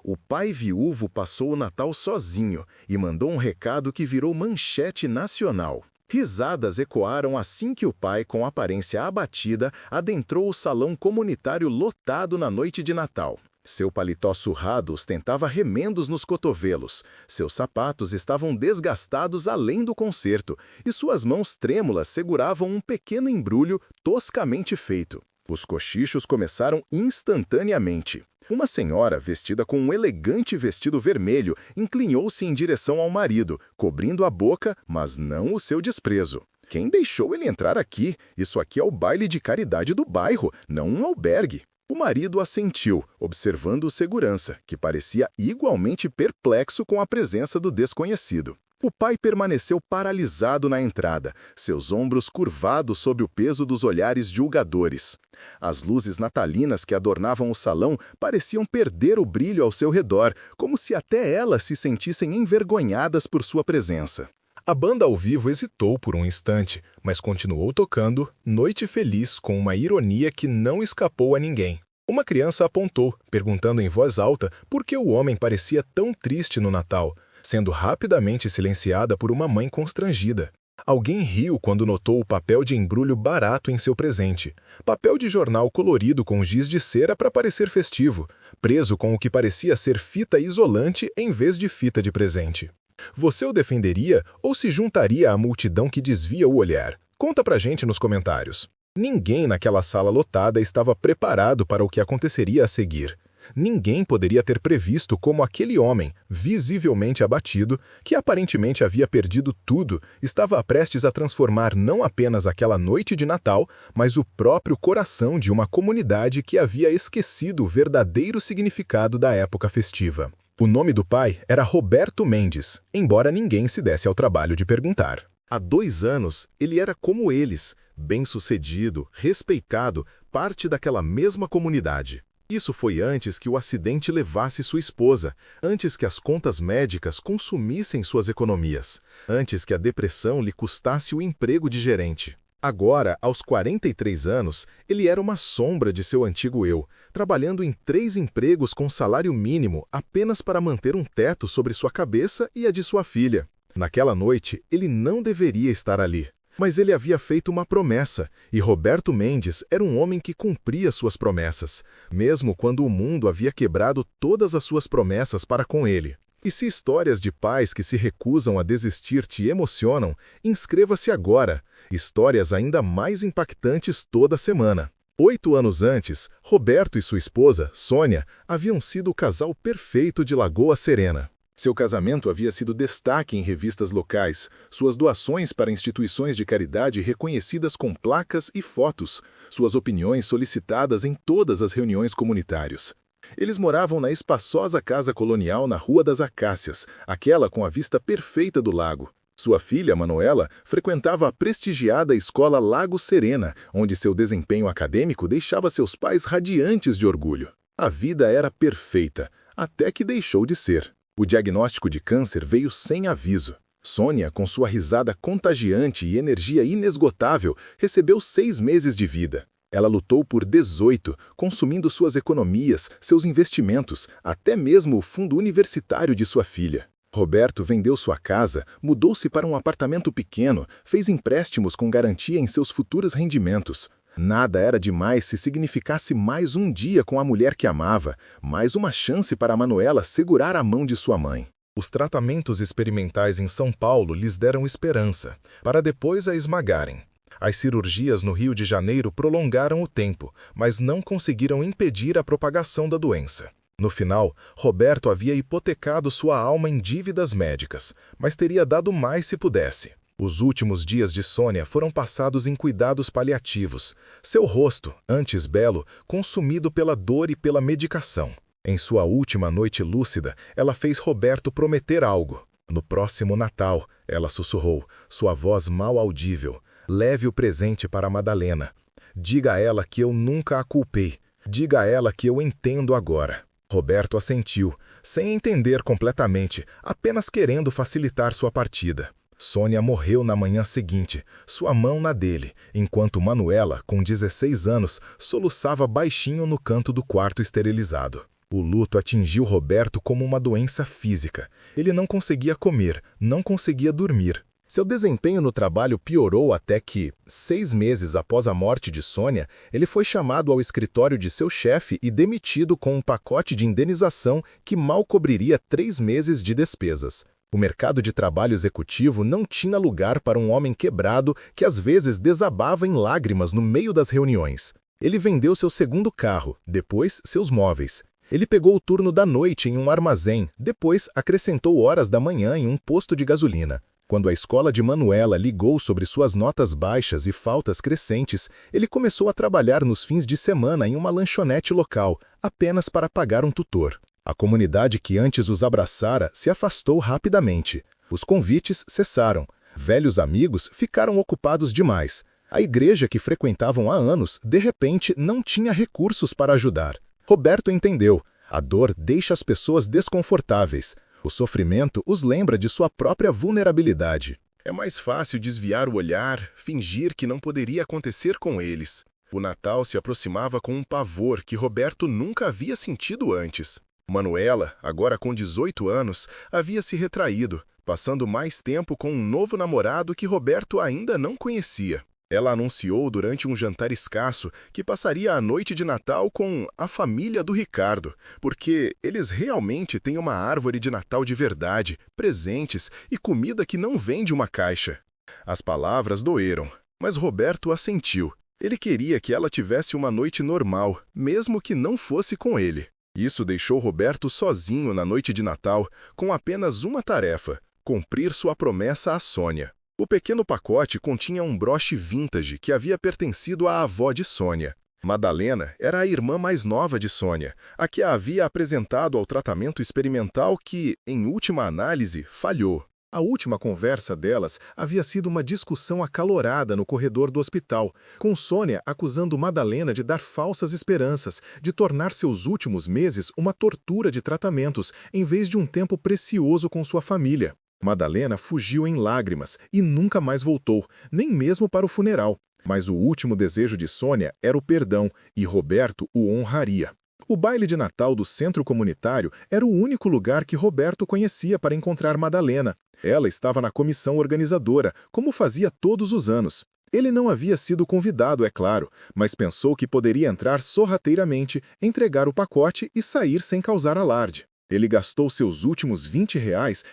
O pai viúvo passou o Natal sozinho e mandou um recado que virou manchete nacional. Risadas ecoaram assim que o pai, com aparência abatida, adentrou o salão comunitário lotado na noite de Natal. Seu paletó surrado ostentava remendos nos cotovelos, seus sapatos estavam desgastados além do conserto, e suas mãos trêmulas seguravam um pequeno embrulho toscamente feito. Os cochichos começaram instantaneamente. Uma senhora, vestida com um elegante vestido vermelho, inclinou-se em direção ao marido, cobrindo a boca, mas não o seu desprezo. Quem deixou ele entrar aqui? Isso aqui é o baile de caridade do bairro, não um albergue. O marido assentiu, observando o segurança, que parecia igualmente perplexo com a presença do desconhecido. O pai permaneceu paralisado na entrada, seus ombros curvados sob o peso dos olhares julgadores. As luzes natalinas que adornavam o salão pareciam perder o brilho ao seu redor, como se até elas se sentissem envergonhadas por sua presença. A banda ao vivo hesitou por um instante, mas continuou tocando Noite Feliz com uma ironia que não escapou a ninguém. Uma criança apontou, perguntando em voz alta por que o homem parecia tão triste no Natal, sendo rapidamente silenciada por uma mãe constrangida. Alguém riu quando notou o papel de embrulho barato em seu presente. Papel de jornal colorido com giz de cera para parecer festivo, preso com o que parecia ser fita isolante em vez de fita de presente. Você o defenderia ou se juntaria à multidão que desvia o olhar? Conta pra gente nos comentários. Ninguém naquela sala lotada estava preparado para o que aconteceria a seguir. Ninguém poderia ter previsto como aquele homem, visivelmente abatido, que aparentemente havia perdido tudo, estava prestes a transformar não apenas aquela noite de Natal, mas o próprio coração de uma comunidade que havia esquecido o verdadeiro significado da época festiva. O nome do pai era Roberto Mendes, embora ninguém se desse ao trabalho de perguntar. Há 2 anos, ele era como eles, bem-sucedido, respeitado, parte daquela mesma comunidade. Isso foi antes que o acidente levasse sua esposa, antes que as contas médicas consumissem suas economias, antes que a depressão lhe custasse o emprego de gerente. Agora, aos 43 anos, ele era uma sombra de seu antigo eu, trabalhando em 3 empregos com salário mínimo apenas para manter um teto sobre sua cabeça e a de sua filha. Naquela noite, ele não deveria estar ali. Mas ele havia feito uma promessa, e Roberto Mendes era um homem que cumpria suas promessas, mesmo quando o mundo havia quebrado todas as suas promessas para com ele. E se histórias de pais que se recusam a desistir te emocionam, inscreva-se agora. Histórias ainda mais impactantes toda semana. 8 anos antes, Roberto e sua esposa, Sônia, haviam sido o casal perfeito de Lagoa Serena. Seu casamento havia sido destaque em revistas locais, suas doações para instituições de caridade reconhecidas com placas e fotos, suas opiniões solicitadas em todas as reuniões comunitárias. Eles moravam na espaçosa casa colonial na Rua das Acácias, aquela com a vista perfeita do lago. Sua filha, Manuela, frequentava a prestigiada escola Lago Serena, onde seu desempenho acadêmico deixava seus pais radiantes de orgulho. A vida era perfeita, até que deixou de ser. O diagnóstico de câncer veio sem aviso. Sônia, com sua risada contagiante e energia inesgotável, recebeu 6 meses de vida. Ela lutou por 18, consumindo suas economias, seus investimentos, até mesmo o fundo universitário de sua filha. Roberto vendeu sua casa, mudou-se para um apartamento pequeno, fez empréstimos com garantia em seus futuros rendimentos. Nada era demais se significasse mais um dia com a mulher que amava, mais uma chance para Manuela segurar a mão de sua mãe. Os tratamentos experimentais em São Paulo lhes deram esperança, para depois a esmagarem. As cirurgias no Rio de Janeiro prolongaram o tempo, mas não conseguiram impedir a propagação da doença. No final, Roberto havia hipotecado sua alma em dívidas médicas, mas teria dado mais se pudesse. Os últimos dias de Sônia foram passados em cuidados paliativos, seu rosto, antes belo, consumido pela dor e pela medicação. Em sua última noite lúcida, ela fez Roberto prometer algo. No próximo Natal, ela sussurrou, sua voz mal audível, leve o presente para Madalena. Diga a ela que eu nunca a culpei. Diga a ela que eu entendo agora. Roberto assentiu, sem entender completamente, apenas querendo facilitar sua partida. Sônia morreu na manhã seguinte, sua mão na dele, enquanto Manuela, com 16 anos, soluçava baixinho no canto do quarto esterilizado. O luto atingiu Roberto como uma doença física. Ele não conseguia comer, não conseguia dormir. Seu desempenho no trabalho piorou até que, 6 meses após a morte de Sônia, ele foi chamado ao escritório de seu chefe e demitido com um pacote de indenização que mal cobriria 3 meses de despesas. O mercado de trabalho executivo não tinha lugar para um homem quebrado que às vezes desabava em lágrimas no meio das reuniões. Ele vendeu seu segundo carro, depois seus móveis. Ele pegou o turno da noite em um armazém, depois acrescentou horas da manhã em um posto de gasolina. Quando a escola de Manuela ligou sobre suas notas baixas e faltas crescentes, ele começou a trabalhar nos fins de semana em uma lanchonete local, apenas para pagar um tutor. A comunidade que antes os abraçara se afastou rapidamente. Os convites cessaram. Velhos amigos ficaram ocupados demais. A igreja que frequentavam há anos, de repente, não tinha recursos para ajudar. Roberto entendeu. A dor deixa as pessoas desconfortáveis. O sofrimento os lembra de sua própria vulnerabilidade. É mais fácil desviar o olhar, fingir que não poderia acontecer com eles. O Natal se aproximava com um pavor que Roberto nunca havia sentido antes. Manuela, agora com 18 anos, havia se retraído, passando mais tempo com um novo namorado que Roberto ainda não conhecia. Ela anunciou durante um jantar escasso que passaria a noite de Natal com a família do Ricardo, porque eles realmente têm uma árvore de Natal de verdade, presentes e comida que não vem de uma caixa. As palavras doeram, mas Roberto assentiu. Ele queria que ela tivesse uma noite normal, mesmo que não fosse com ele. Isso deixou Roberto sozinho na noite de Natal, com apenas uma tarefa: cumprir sua promessa à Sônia. O pequeno pacote continha um broche vintage que havia pertencido à avó de Sônia. Madalena era a irmã mais nova de Sônia, a que a havia apresentado ao tratamento experimental que, em última análise, falhou. A última conversa delas havia sido uma discussão acalorada no corredor do hospital, com Sônia acusando Madalena de dar falsas esperanças, de tornar seus últimos meses uma tortura de tratamentos, em vez de um tempo precioso com sua família. Madalena fugiu em lágrimas e nunca mais voltou, nem mesmo para o funeral. Mas o último desejo de Sônia era o perdão, e Roberto o honraria. O baile de Natal do centro comunitário era o único lugar que Roberto conhecia para encontrar Madalena. Ela estava na comissão organizadora, como fazia todos os anos. Ele não havia sido convidado, é claro, mas pensou que poderia entrar sorrateiramente, entregar o pacote e sair sem causar alarde. Ele gastou seus últimos R$ 20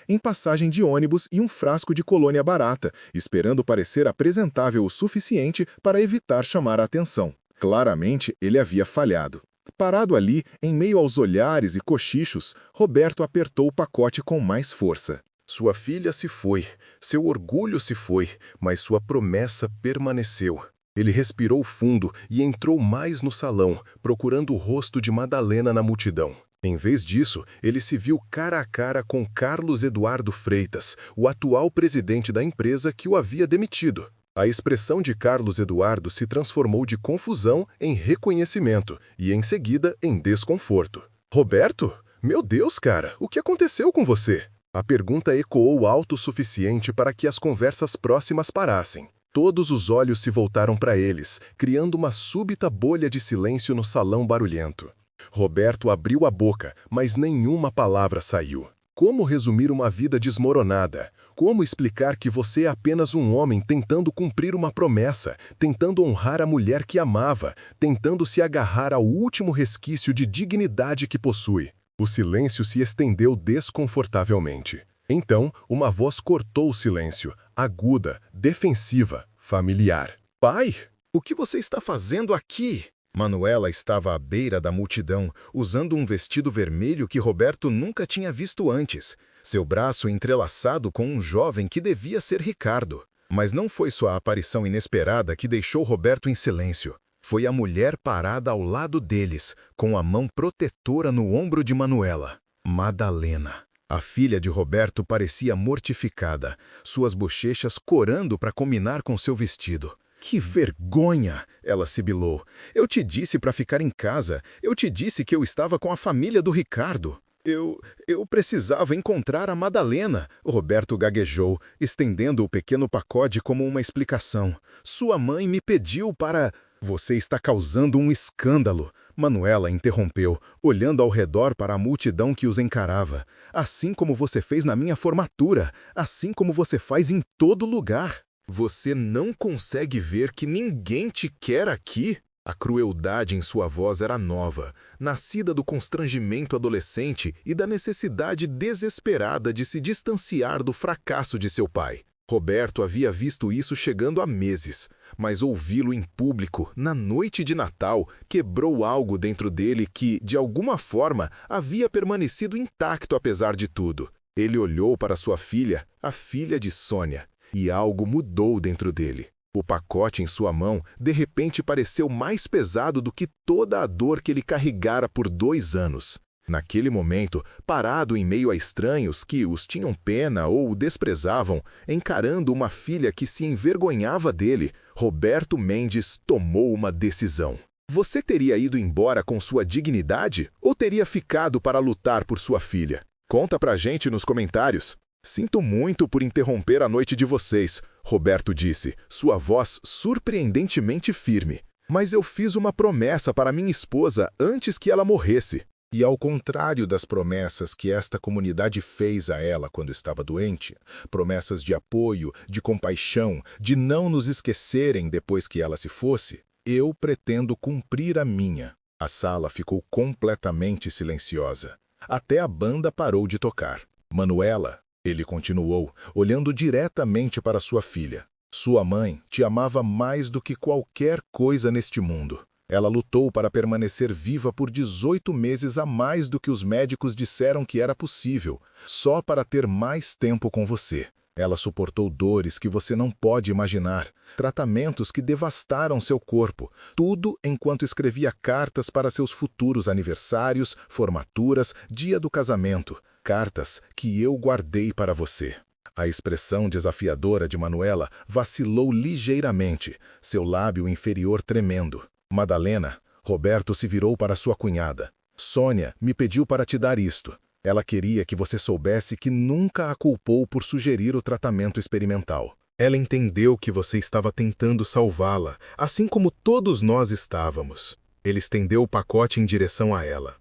em passagem de ônibus e um frasco de colônia barata, esperando parecer apresentável o suficiente para evitar chamar a atenção. Claramente, ele havia falhado. Parado ali, em meio aos olhares e cochichos, Roberto apertou o pacote com mais força. Sua filha se foi, seu orgulho se foi, mas sua promessa permaneceu. Ele respirou fundo e entrou mais no salão, procurando o rosto de Madalena na multidão. Em vez disso, ele se viu cara a cara com Carlos Eduardo Freitas, o atual presidente da empresa que o havia demitido. A expressão de Carlos Eduardo se transformou de confusão em reconhecimento e, em seguida, em desconforto. Roberto? Meu Deus, cara, o que aconteceu com você? A pergunta ecoou alto o suficiente para que as conversas próximas parassem. Todos os olhos se voltaram para eles, criando uma súbita bolha de silêncio no salão barulhento. Roberto abriu a boca, mas nenhuma palavra saiu. Como resumir uma vida desmoronada? Como explicar que você é apenas um homem tentando cumprir uma promessa, tentando honrar a mulher que amava, tentando se agarrar ao último resquício de dignidade que possui? O silêncio se estendeu desconfortavelmente. Então, uma voz cortou o silêncio, aguda, defensiva, familiar. Pai, o que você está fazendo aqui? Manuela estava à beira da multidão, usando um vestido vermelho que Roberto nunca tinha visto antes, seu braço entrelaçado com um jovem que devia ser Ricardo. Mas não foi sua aparição inesperada que deixou Roberto em silêncio. Foi a mulher parada ao lado deles, com a mão protetora no ombro de Manuela. Madalena. A filha de Roberto parecia mortificada, suas bochechas corando para combinar com seu vestido. Que vergonha! Ela sibilou. Eu te disse para ficar em casa. Eu te disse que eu estava com a família do Ricardo. Eu precisava encontrar a Madalena. Roberto gaguejou, estendendo o pequeno pacote como uma explicação. Sua mãe me pediu para... Você está causando um escândalo, Manuela interrompeu, olhando ao redor para a multidão que os encarava. Assim como você fez na minha formatura, assim como você faz em todo lugar. Você não consegue ver que ninguém te quer aqui? A crueldade em sua voz era nova, nascida do constrangimento adolescente e da necessidade desesperada de se distanciar do fracasso de seu pai. Roberto havia visto isso chegando há meses, mas ouvi-lo em público, na noite de Natal, quebrou algo dentro dele que, de alguma forma, havia permanecido intacto apesar de tudo. Ele olhou para sua filha, a filha de Sônia, e algo mudou dentro dele. O pacote em sua mão, de repente, pareceu mais pesado do que toda a dor que ele carregara por 2 anos. Naquele momento, parado em meio a estranhos que os tinham pena ou o desprezavam, encarando uma filha que se envergonhava dele, Roberto Mendes tomou uma decisão. Você teria ido embora com sua dignidade ou teria ficado para lutar por sua filha? Conta pra gente nos comentários. Sinto muito por interromper a noite de vocês, Roberto disse, sua voz surpreendentemente firme. Mas eu fiz uma promessa para minha esposa antes que ela morresse. E ao contrário das promessas que esta comunidade fez a ela quando estava doente, promessas de apoio, de compaixão, de não nos esquecerem depois que ela se fosse, eu pretendo cumprir a minha. A sala ficou completamente silenciosa. Até a banda parou de tocar. Manuela, ele continuou, olhando diretamente para sua filha. Sua mãe te amava mais do que qualquer coisa neste mundo. Ela lutou para permanecer viva por 18 meses a mais do que os médicos disseram que era possível, só para ter mais tempo com você. Ela suportou dores que você não pode imaginar, tratamentos que devastaram seu corpo, tudo enquanto escrevia cartas para seus futuros aniversários, formaturas, dia do casamento, cartas que eu guardei para você. A expressão desafiadora de Manuela vacilou ligeiramente, seu lábio inferior tremendo. Madalena, Roberto se virou para sua cunhada. Sônia me pediu para te dar isto. Ela queria que você soubesse que nunca a culpou por sugerir o tratamento experimental. Ela entendeu que você estava tentando salvá-la, assim como todos nós estávamos. Ele estendeu o pacote em direção a ela.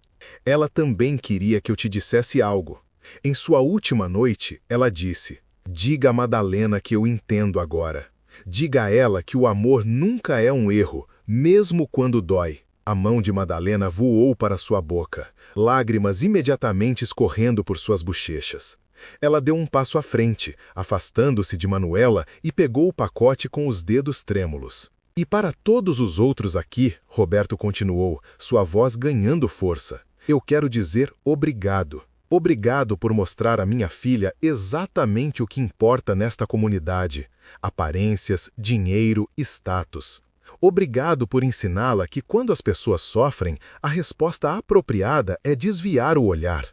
Ela também queria que eu te dissesse algo. Em sua última noite, ela disse: diga a Madalena que eu entendo agora. Diga a ela que o amor nunca é um erro, mesmo quando dói. A mão de Madalena voou para sua boca, lágrimas imediatamente escorrendo por suas bochechas. Ela deu um passo à frente, afastando-se de Manuela e pegou o pacote com os dedos trêmulos. E para todos os outros aqui, Roberto continuou, sua voz ganhando força, eu quero dizer obrigado. Obrigado por mostrar à minha filha exatamente o que importa nesta comunidade. Aparências, dinheiro, status. Obrigado por ensiná-la que quando as pessoas sofrem, a resposta apropriada é desviar o olhar.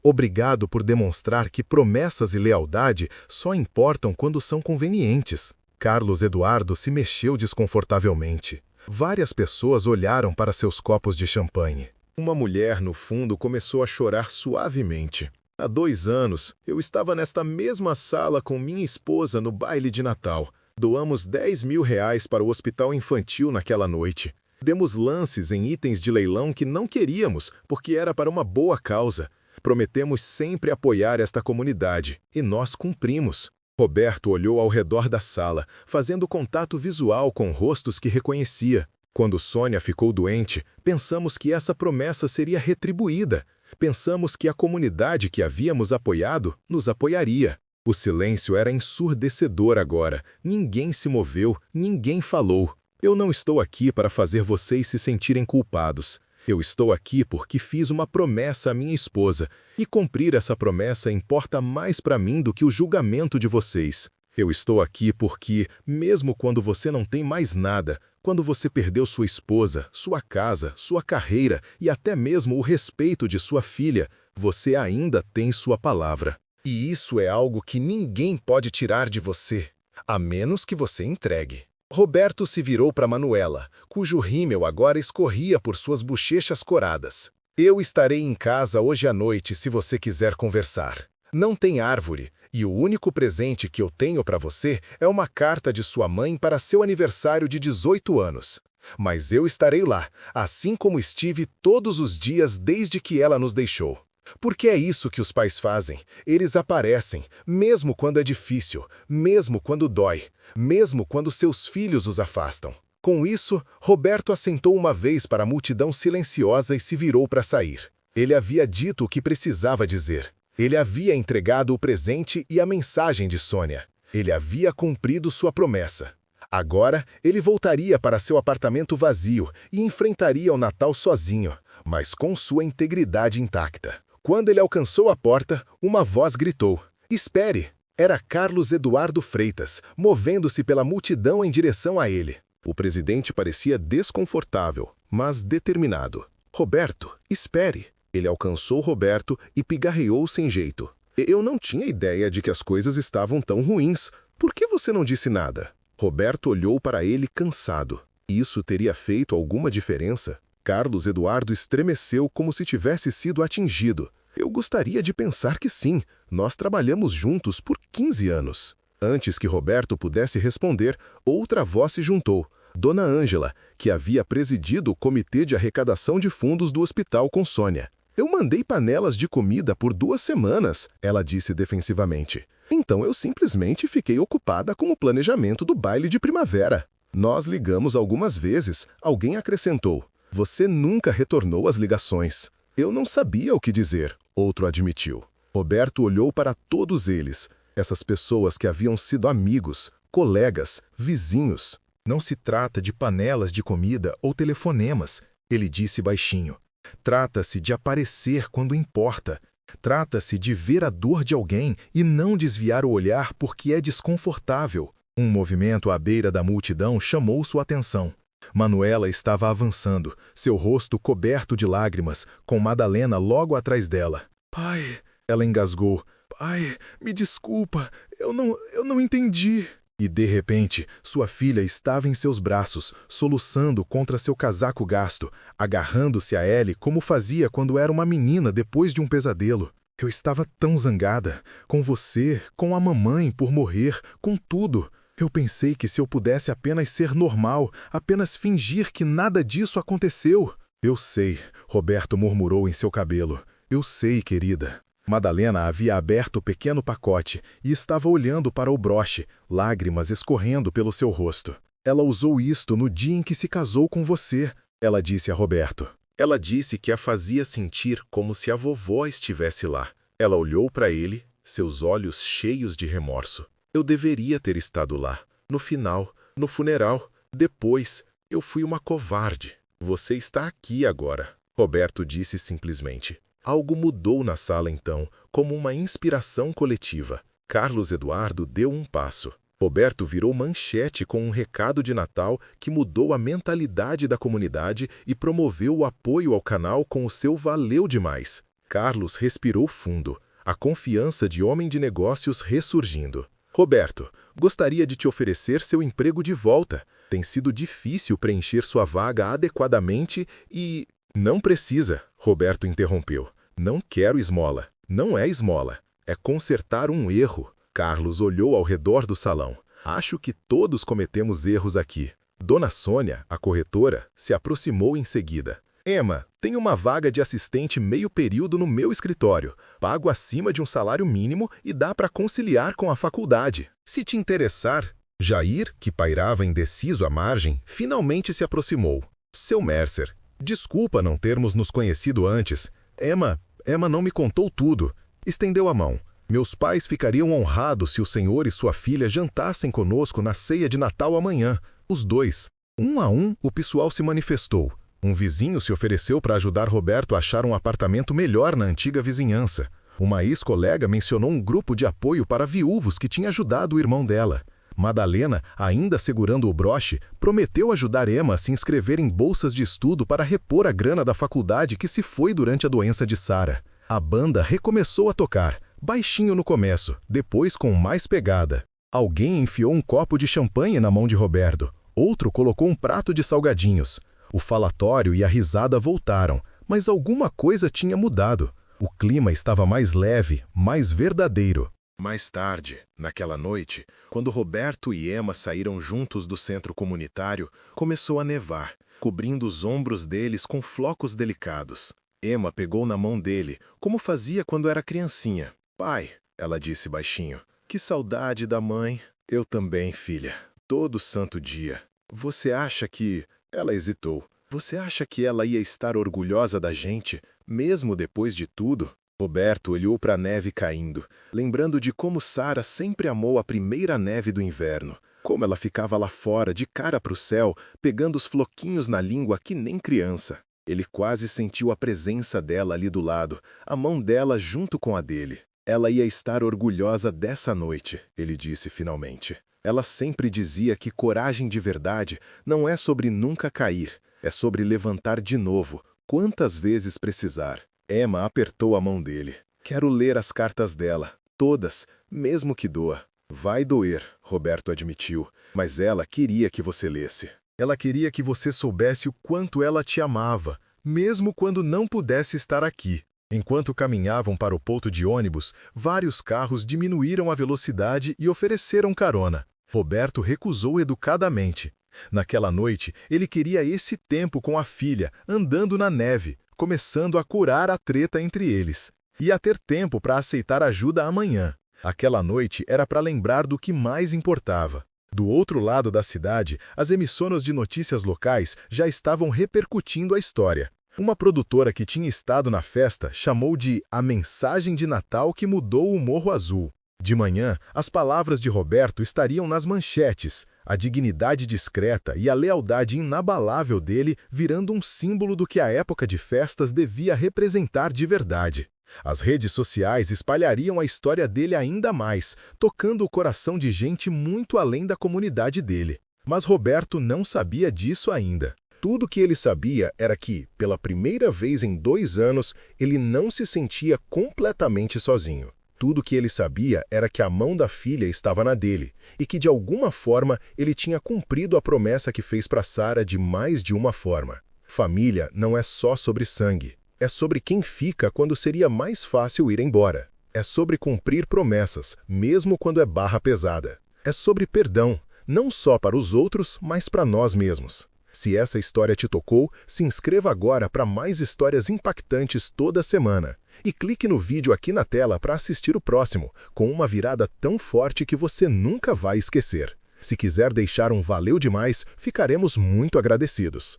Obrigado por demonstrar que promessas e lealdade só importam quando são convenientes. Carlos Eduardo se mexeu desconfortavelmente. Várias pessoas olharam para seus copos de champanhe. Uma mulher, no fundo, começou a chorar suavemente. Há 2 anos, eu estava nesta mesma sala com minha esposa no baile de Natal. Doamos R$ 10.000 para o hospital infantil naquela noite. Demos lances em itens de leilão que não queríamos, porque era para uma boa causa. Prometemos sempre apoiar esta comunidade, e nós cumprimos. Roberto olhou ao redor da sala, fazendo contato visual com rostos que reconhecia. Quando Sônia ficou doente, pensamos que essa promessa seria retribuída. Pensamos que a comunidade que havíamos apoiado nos apoiaria. O silêncio era ensurdecedor agora. Ninguém se moveu, ninguém falou. Eu não estou aqui para fazer vocês se sentirem culpados. Eu estou aqui porque fiz uma promessa à minha esposa, e cumprir essa promessa importa mais para mim do que o julgamento de vocês. Eu estou aqui porque, mesmo quando você não tem mais nada, quando você perdeu sua esposa, sua casa, sua carreira e até mesmo o respeito de sua filha, você ainda tem sua palavra. E isso é algo que ninguém pode tirar de você, a menos que você entregue. Roberto se virou para Manuela, cujo rímel agora escorria por suas bochechas coradas. Eu estarei em casa hoje à noite se você quiser conversar. Não tem árvore, e o único presente que eu tenho para você é uma carta de sua mãe para seu aniversário de 18 anos. Mas eu estarei lá, assim como estive todos os dias desde que ela nos deixou. Porque é isso que os pais fazem. Eles aparecem, mesmo quando é difícil, mesmo quando dói, mesmo quando seus filhos os afastam. Com isso, Roberto assentou uma vez para a multidão silenciosa e se virou para sair. Ele havia dito o que precisava dizer. Ele havia entregado o presente e a mensagem de Sônia. Ele havia cumprido sua promessa. Agora, ele voltaria para seu apartamento vazio e enfrentaria o Natal sozinho, mas com sua integridade intacta. Quando ele alcançou a porta, uma voz gritou: "Espere!" Era Carlos Eduardo Freitas, movendo-se pela multidão em direção a ele. O presidente parecia desconfortável, mas determinado. "Roberto, espere!" Ele alcançou Roberto e pigarreou sem jeito. "Eu não tinha ideia de que as coisas estavam tão ruins. Por que você não disse nada?" Roberto olhou para ele cansado. Isso teria feito alguma diferença? Carlos Eduardo estremeceu como se tivesse sido atingido. "Eu gostaria de pensar que sim. Nós trabalhamos juntos por 15 anos. Antes que Roberto pudesse responder, outra voz se juntou. Dona Ângela, que havia presidido o comitê de arrecadação de fundos do hospital com Sônia. "Eu mandei panelas de comida por 2 semanas", ela disse defensivamente. "Então eu simplesmente fiquei ocupada com o planejamento do baile de primavera." "Nós ligamos algumas vezes", alguém acrescentou. "Você nunca retornou às ligações." "Eu não sabia o que dizer", outro admitiu. Roberto olhou para todos eles, essas pessoas que haviam sido amigos, colegas, vizinhos. "Não se trata de panelas de comida ou telefonemas", ele disse baixinho. "Trata-se de aparecer quando importa. Trata-se de ver a dor de alguém e não desviar o olhar porque é desconfortável." Um movimento à beira da multidão chamou sua atenção. Manuela estava avançando, seu rosto coberto de lágrimas, com Madalena logo atrás dela. "Pai", ela engasgou. "Pai, me desculpa, eu não entendi." E, de repente, sua filha estava em seus braços, soluçando contra seu casaco gasto, agarrando-se a ele como fazia quando era uma menina depois de um pesadelo. "Eu estava tão zangada, com você, com a mamãe por morrer, com tudo. Eu pensei que se eu pudesse apenas ser normal, apenas fingir que nada disso aconteceu." "Eu sei", Roberto murmurou em seu cabelo. "Eu sei, querida." Madalena havia aberto o pequeno pacote e estava olhando para o broche, lágrimas escorrendo pelo seu rosto. "Ela usou isto no dia em que se casou com você", ela disse a Roberto. Ela disse que a fazia sentir como se a vovó estivesse lá. Ela olhou para ele, seus olhos cheios de remorso. "Eu deveria ter estado lá. No final, no funeral. Depois, eu fui uma covarde. Você está aqui agora", Roberto disse simplesmente. Algo mudou na sala então, como uma inspiração coletiva. Carlos Eduardo deu um passo. Roberto virou manchete com um recado de Natal que mudou a mentalidade da comunidade e promoveu o apoio ao canal com o seu "valeu demais". Carlos respirou fundo, a confiança de homem de negócios ressurgindo. "Roberto, gostaria de te oferecer seu emprego de volta. Tem sido difícil preencher sua vaga adequadamente e..." "Não precisa", Roberto interrompeu. "Não quero esmola. Não é esmola. É consertar um erro." Carlos olhou ao redor do salão. "Acho que todos cometemos erros aqui." Dona Sônia, a corretora, se aproximou em seguida. "Emma, tem uma vaga de assistente meio período no meu escritório. Pago acima de um salário mínimo e dá para conciliar com a faculdade. Se te interessar." Jair, que pairava indeciso à margem, finalmente se aproximou. "Seu Mercer, desculpa não termos nos conhecido antes. Emma não me contou tudo." Estendeu a mão. "Meus pais ficariam honrados se o senhor e sua filha jantassem conosco na ceia de Natal amanhã. Os dois." Um a um, o pessoal se manifestou. Um vizinho se ofereceu para ajudar Roberto a achar um apartamento melhor na antiga vizinhança. Uma ex-colega mencionou um grupo de apoio para viúvos que tinha ajudado o irmão dela. Madalena, ainda segurando o broche, prometeu ajudar Emma a se inscrever em bolsas de estudo para repor a grana da faculdade que se foi durante a doença de Sara. A banda recomeçou a tocar, baixinho no começo, depois com mais pegada. Alguém enfiou um copo de champanhe na mão de Roberto, outro colocou um prato de salgadinhos. O falatório e a risada voltaram, mas alguma coisa tinha mudado. O clima estava mais leve, mais verdadeiro. Mais tarde, naquela noite, quando Roberto e Emma saíram juntos do centro comunitário, começou a nevar, cobrindo os ombros deles com flocos delicados. Emma pegou na mão dele, como fazia quando era criancinha. "Pai", ela disse baixinho, "que saudade da mãe." "Eu também, filha. Todo santo dia." "Você acha que..." Ela hesitou. "Você acha que ela ia estar orgulhosa da gente, mesmo depois de tudo?" Roberto olhou para a neve caindo, lembrando de como Sara sempre amou a primeira neve do inverno. Como ela ficava lá fora, de cara para o céu, pegando os floquinhos na língua que nem criança. Ele quase sentiu a presença dela ali do lado, a mão dela junto com a dele. Ela ia estar orgulhosa dessa noite, ele disse finalmente. Ela sempre dizia que coragem de verdade não é sobre nunca cair, é sobre levantar de novo, quantas vezes precisar. Emma apertou a mão dele. "Quero ler as cartas dela, todas, mesmo que doa." "Vai doer", Roberto admitiu, "mas ela queria que você lesse. Ela queria que você soubesse o quanto ela te amava, mesmo quando não pudesse estar aqui." Enquanto caminhavam para o ponto de ônibus, vários carros diminuíram a velocidade e ofereceram carona. Roberto recusou educadamente. Naquela noite, ele queria esse tempo com a filha, andando na neve, começando a curar a treta entre eles. Ia ter tempo para aceitar ajuda amanhã. Aquela noite era para lembrar do que mais importava. Do outro lado da cidade, as emissoras de notícias locais já estavam repercutindo a história. Uma produtora que tinha estado na festa chamou de "a mensagem de Natal que mudou o Morro Azul." De manhã, as palavras de Roberto estariam nas manchetes, a dignidade discreta e a lealdade inabalável dele virando um símbolo do que a época de festas devia representar de verdade. As redes sociais espalhariam a história dele ainda mais, tocando o coração de gente muito além da comunidade dele. Mas Roberto não sabia disso ainda. Tudo que ele sabia era que, pela primeira vez em 2 anos, ele não se sentia completamente sozinho. Tudo que ele sabia era que a mão da filha estava na dele, e que de alguma forma ele tinha cumprido a promessa que fez para Sara de mais de uma forma. Família não é só sobre sangue. É sobre quem fica quando seria mais fácil ir embora. É sobre cumprir promessas, mesmo quando é barra pesada. É sobre perdão, não só para os outros, mas para nós mesmos. Se essa história te tocou, se inscreva agora para mais histórias impactantes toda semana. E clique no vídeo aqui na tela para assistir o próximo, com uma virada tão forte que você nunca vai esquecer. Se quiser deixar um valeu demais, ficaremos muito agradecidos.